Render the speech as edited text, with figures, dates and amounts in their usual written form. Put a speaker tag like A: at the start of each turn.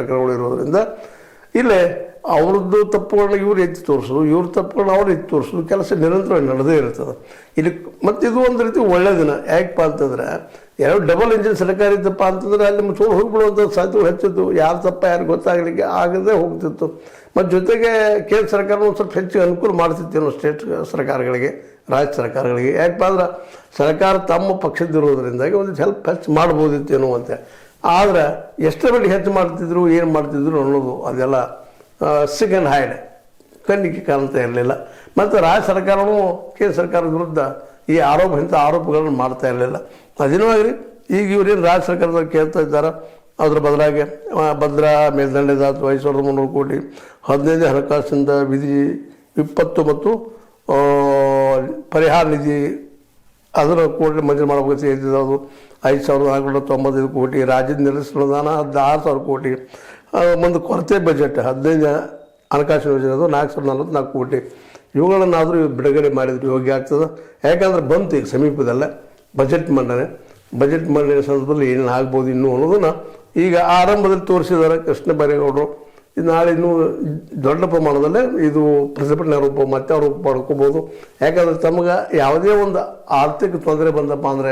A: ಸರ್ಕಾರಗಳು ಇರೋದ್ರಿಂದ ಇಲ್ಲೇ ಅವ್ರದ್ದು ತಪ್ಪುಗಳನ್ನ ಇವ್ರು ಎತ್ತಿ ತೋರಿಸೋದು, ಇವ್ರ ತಪ್ಪುಗಳನ್ನ ಅವ್ರು ಎತ್ತಿ ತೋರಿಸೋದು ಕೆಲಸ ನಿರಂತರವಾಗಿ ನಡೆದೇ ಇರ್ತದೆ ಇಲ್ಲಿ. ಮತ್ತು ಇದು ಒಂದು ರೀತಿ ಒಳ್ಳೆಯ ದಿನ. ಯಾಕಪ್ಪ ಅಂತಂದ್ರೆ ಎರಡು ಡಬಲ್ ಇಂಜಿನ್ ಸರ್ಕಾರ ಇದ್ದಪ್ಪ ಅಂತಂದ್ರೆ ಅಲ್ಲಿ ಮುಚ್ಕೊಂಡು ಹೋಗ್ಬಿಡುವಂಥ ಸಾಧ್ಯತೆ ಹೆಚ್ಚಿತ್ತು. ಯಾರು ತಪ್ಪ ಯಾರು ಗೊತ್ತಾಗಲಿಕ್ಕೆ ಆಗದೇ ಹೋಗ್ತಿತ್ತು. ಮತ್ತು ಜೊತೆಗೆ ಕೇಂದ್ರ ಸರ್ಕಾರ ಒಂದು ಸ್ವಲ್ಪ ಹೆಚ್ಚಿಗೆ ಅನುಕೂಲ ಮಾಡ್ತಿತ್ತೇನೋ ಸ್ಟೇಟ್ ಸರ್ಕಾರಗಳಿಗೆ, ರಾಜ್ಯ ಸರ್ಕಾರಗಳಿಗೆ. ಯಾಕಪ್ಪ ಅಂದ್ರೆ ಸರ್ಕಾರ ತಮ್ಮ ಪಕ್ಷದಿರೋದ್ರಿಂದಾಗಿ ಒಂದು ಹೆಲ್ಪ್ ಹೆಚ್ಚು ಮಾಡ್ಬೋದಿತ್ತೇನೋ ಅಂತ. ಆದರೆ ಎಷ್ಟರ ಮಟ್ಟಿಗೆ ಹೆಚ್ಚು ಮಾಡ್ತಿದ್ರು, ಏನು ಮಾಡ್ತಿದ್ರು ಅನ್ನೋದು ಅದೆಲ್ಲ ಸೆಕೆಂಡ್ ಹ್ಯಾಂಡ್ ಕಣ್ಣಿಗೆ ಕಾಣ್ತಾ ಇರಲಿಲ್ಲ. ಮತ್ತು ರಾಜ್ಯ ಸರ್ಕಾರವೂ ಕೇಂದ್ರ ಸರ್ಕಾರದ ವಿರುದ್ಧ ಈ ಇಂಥ ಆರೋಪಗಳನ್ನು ಮಾಡ್ತಾ ಇರಲಿಲ್ಲ. ಅದೇನೋ ಆಗಲಿ, ಈಗ ಇವ್ರೇನು ರಾಜ್ಯ ಸರ್ಕಾರದವ್ರು ಕೇಳ್ತಾ ಇದ್ದಾರೆ, ಅದ್ರ ಬದಲಾಗಿ ಭದ್ರಾ ಮೇಲ್ದಂಡದ 5300 ಕೋಟಿ, 15 ಹಣಕಾಸಿಂದ ವಿಧಿ 20 ಮತ್ತು ಪರಿಹಾರ ನಿಧಿ ಅದರ ಕೋಟಿ ಮಂಜೂರು ಮಾಡಬೇಕು ಹೇಳ್ತಿದ್ದು. 5495 ಕೋಟಿ, ರಾಜ್ಯದ ನಿರ್ದೇಶನ ಅನುದಾನ 16,000 ಕೋಟಿ, ಒಂದು ಕೊರತೆ ಬಜೆಟ್ 15 ಹಣಕಾಸಿನ ಯೋಜನೆ ಅದು 444 ಕೋಟಿ. ಇವುಗಳನ್ನಾದರೂ ಬಿಡುಗಡೆ ಮಾಡಿದ್ರೆ ಯೋಗ್ಯ ಆಗ್ತದೆ. ಯಾಕಂದ್ರೆ ಬಂತು ಈಗ ಸಮೀಪದಲ್ಲ ಬಜೆಟ್ ಮಂಡನೆ ಸಂದರ್ಭದಲ್ಲಿ ಏನೇನು ಆಗ್ಬೋದು ಇನ್ನೂ ಅನ್ನೋದನ್ನು ಈಗ ಆರಂಭದಲ್ಲಿ ತೋರಿಸಿದ್ದಾರೆ ಕೃಷ್ಣ ಬೈರೇಗೌಡರು. ಇದು ನಾಳೆ ಇನ್ನೂ ದೊಡ್ಡ ಪ್ರಮಾಣದಲ್ಲೇ ಇದು ಪ್ರತಿಭಟನೆ ರೂಪ ಮತ್ತೆ ರೂಪ ಪಡ್ಕೋಬೋದು. ಯಾಕಂದರೆ ತಮಗೆ ಯಾವುದೇ ಒಂದು ಆರ್ಥಿಕ ತೊಂದರೆ ಬಂದಪ್ಪ ಅಂದರೆ